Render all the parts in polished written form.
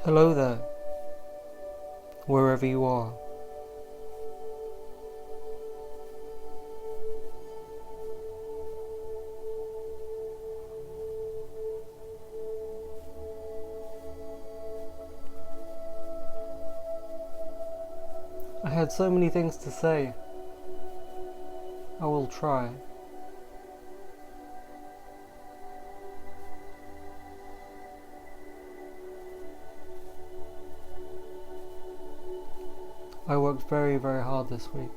Hello there, wherever you are. I had so many things to say. I will try. I worked very, very hard this week.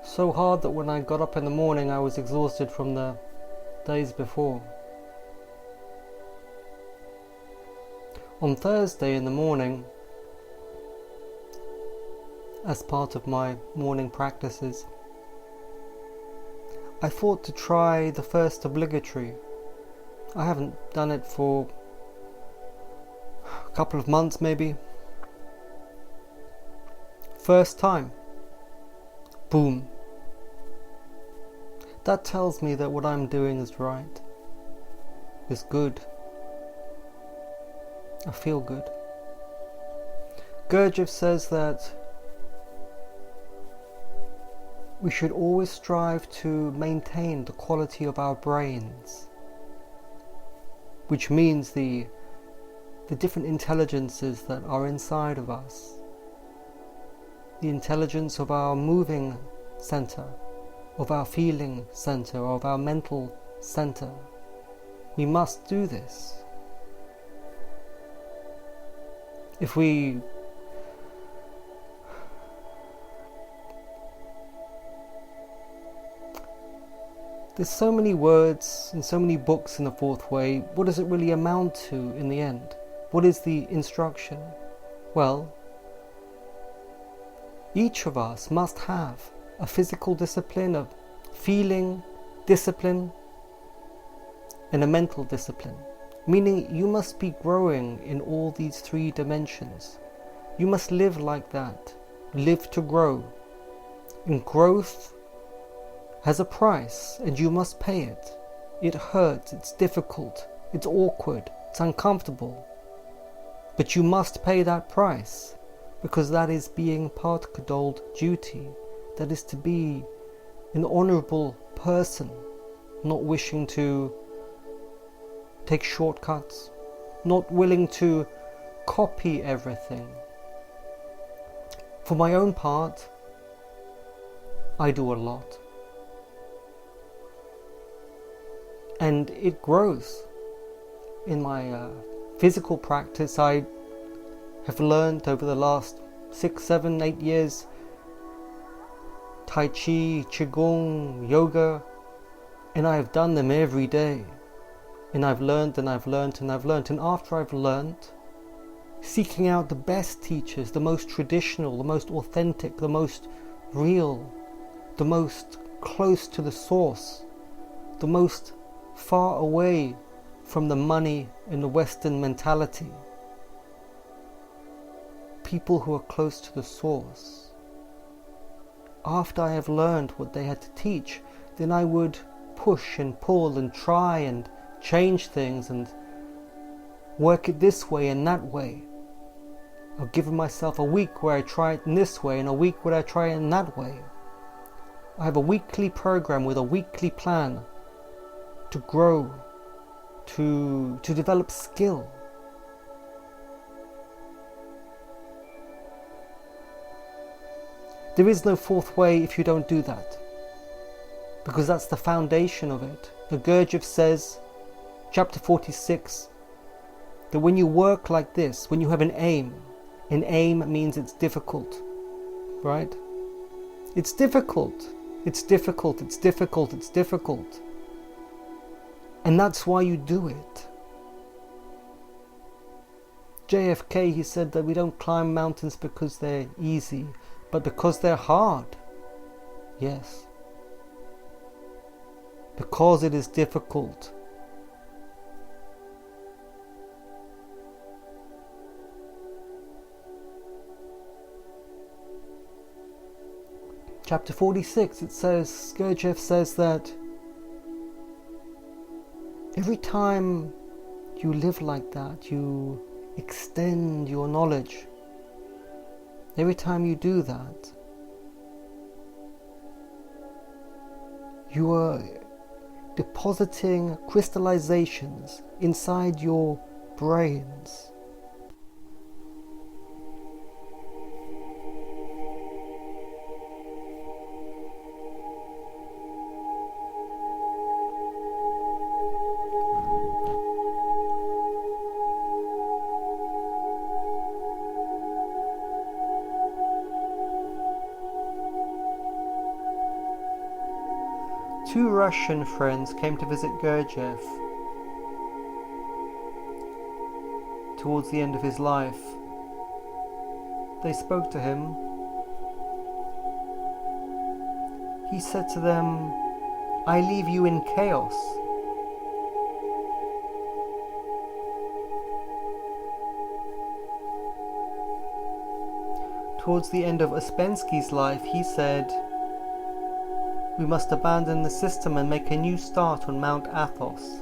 So hard that when I got up in the morning I was exhausted from the days before. On Thursday in the morning, as part of my morning practices, I thought to try the first obligatory. I haven't done it for a couple of months maybe. First time. Boom. That tells me that what I'm doing is right. Is good. I feel good. Gurdjieff says that we should always strive to maintain the quality of our brains, which means the different intelligences that are inside of us. The intelligence of our moving center, of our feeling center, of our mental center. We must do this. If we There's so many words and so many books in the fourth way. What does it really amount to in the end? What is the instruction? Well, each of us must have a physical discipline, a feeling discipline, and a mental discipline. Meaning you must be growing in all these three dimensions. You must live like that. Live to grow. And growth has a price, and you must pay it. It hurts, it's difficult, it's awkward, it's uncomfortable. But you must pay that price, because that is being part kadoled duty. That is to be an honourable person, not wishing to take shortcuts, not willing to copy everything. For my own part, I do a lot. And it grows. In my physical practice, I have learned over the last 6, 7, 8 years Tai Chi, Qigong, Yoga, and I have done them every day. And I've learned and I've learned and I've learned. And after I've learned, seeking out the best teachers, the most traditional, the most authentic, the most real, the most close to the source, the most far away from the money and the Western mentality. People who are close to the source. After I have learned what they had to teach, then I would push and pull and try and change things and work it this way and that way. I've given myself a week where I try it in this way and a week where I try it in that way. I have a weekly program with a weekly plan to grow, to develop skill. There is no fourth way if you don't do that, because that's the foundation of it. The Gurdjieff says, chapter 46, that when you work like this, when you have an aim means it's difficult, right? It's difficult, it's difficult, it's difficult, it's difficult. And that's why you do it. JFK, he said that we don't climb mountains because they're easy, but because they're hard. Yes. Because it is difficult. Chapter 46, it says, Gurdjieff says that Every time you live like that, you extend your knowledge. Every time you do that, you are depositing crystallizations inside your brains. Two Russian friends came to visit Gurdjieff towards the end of his life. They spoke to him. He said to them, "I leave you in chaos." Towards the end of Ouspensky's life, he said, "We must abandon the system and make a new start on Mount Athos."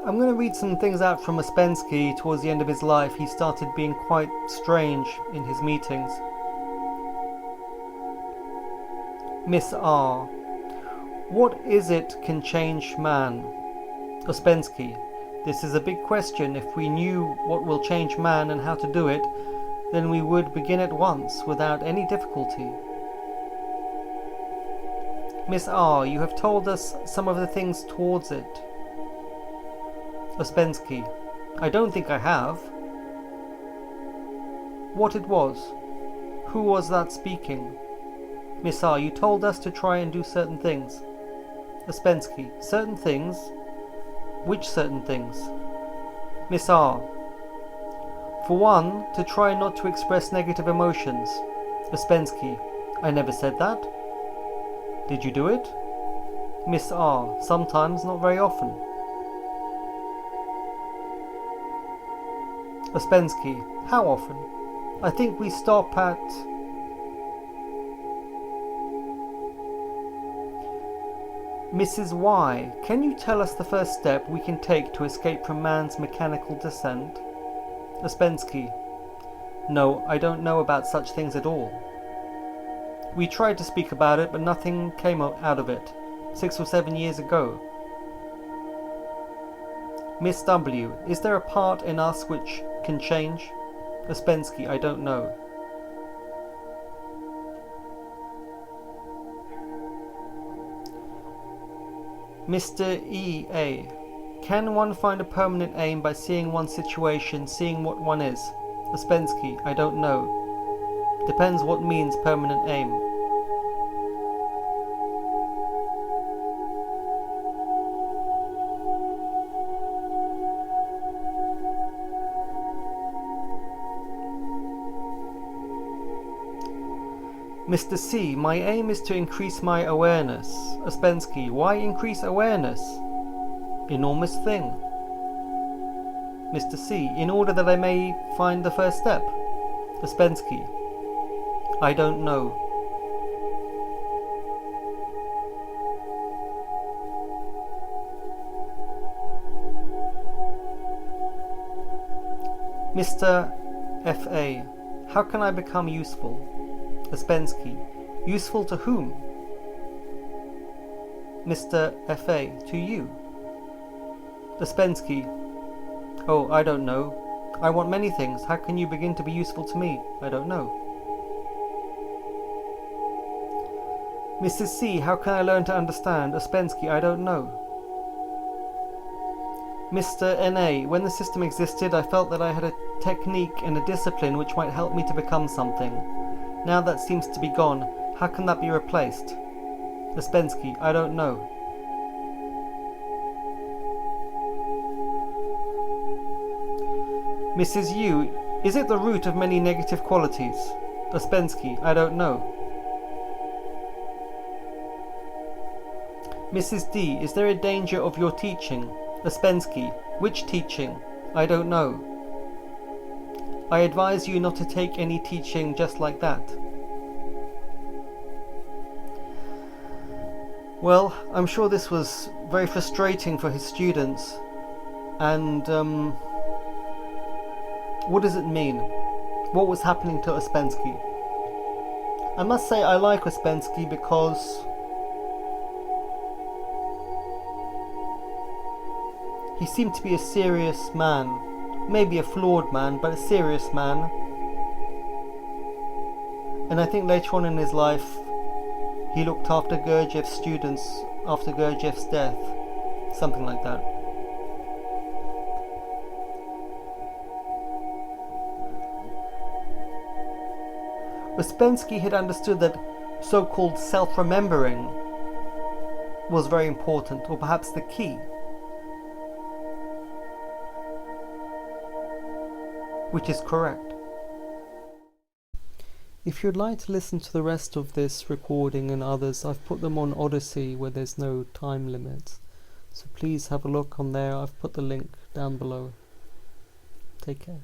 I'm going to read some things out from Ouspensky. Towards the end of his life, he started being quite strange in his meetings. Miss R. What is it can change man? Ouspensky. This is a big question. If we knew what will change man and how to do it, then we would begin at once without any difficulty. Miss R. You have told us some of the things towards it. Ouspensky. I don't think I have. What it was? Who was that speaking? Miss R. You told us to try and do certain things. Ouspensky. Certain things? Which certain things? Miss R. For one, to try not to express negative emotions. Ouspensky. I never said that. Did you do it? Miss R. Sometimes, not very often. Ouspensky. How often? I think we stop at... Mrs. Y. Can you tell us the first step we can take to escape from man's mechanical descent? Ouspensky. No, I don't know about such things at all. We tried to speak about it, but nothing came out of it. 6 or 7 years ago. Miss W. Is there a part in us which can change? Ouspensky. I don't know. Mr. E. A. Can one find a permanent aim by seeing one's situation, seeing what one is? Ouspensky. I don't know. Depends what means permanent aim. Mr. C. My aim is to increase my awareness. Ouspensky. Why increase awareness? Enormous thing. Mr. C. In order that I may find the first step. Ouspensky. I don't know. Mr. F.A. How can I become useful? Ouspensky. Useful to whom? Mr. F.A. To you. Ouspensky. Oh, I don't know. I want many things. How can you begin to be useful to me? I don't know. Mrs. C. How can I learn to understand? Ouspensky. I don't know. Mr. N.A. When the system existed, I felt that I had a technique and a discipline which might help me to become something. Now that seems to be gone. How can that be replaced? Ouspensky. I don't know. Mrs. U. Is it the root of many negative qualities? Ouspensky. I don't know. Mrs. D, is there a danger of your teaching? Ouspensky, which teaching? I don't know. I advise you not to take any teaching just like that. Well, I'm sure this was very frustrating for his students. And what does it mean? What was happening to Ouspensky? I must say I like Ouspensky because he seemed to be a serious man. Maybe a flawed man, but a serious man. And I think later on in his life, he looked after Gurdjieff's students after Gurdjieff's death. Something like that. Ouspensky had understood that so-called self-remembering was very important, or perhaps the key. Which is correct. If you'd like to listen to the rest of this recording and others, I've put them on Odyssey where there's no time limits. So please have a look on there. I've put the link down below. Take care.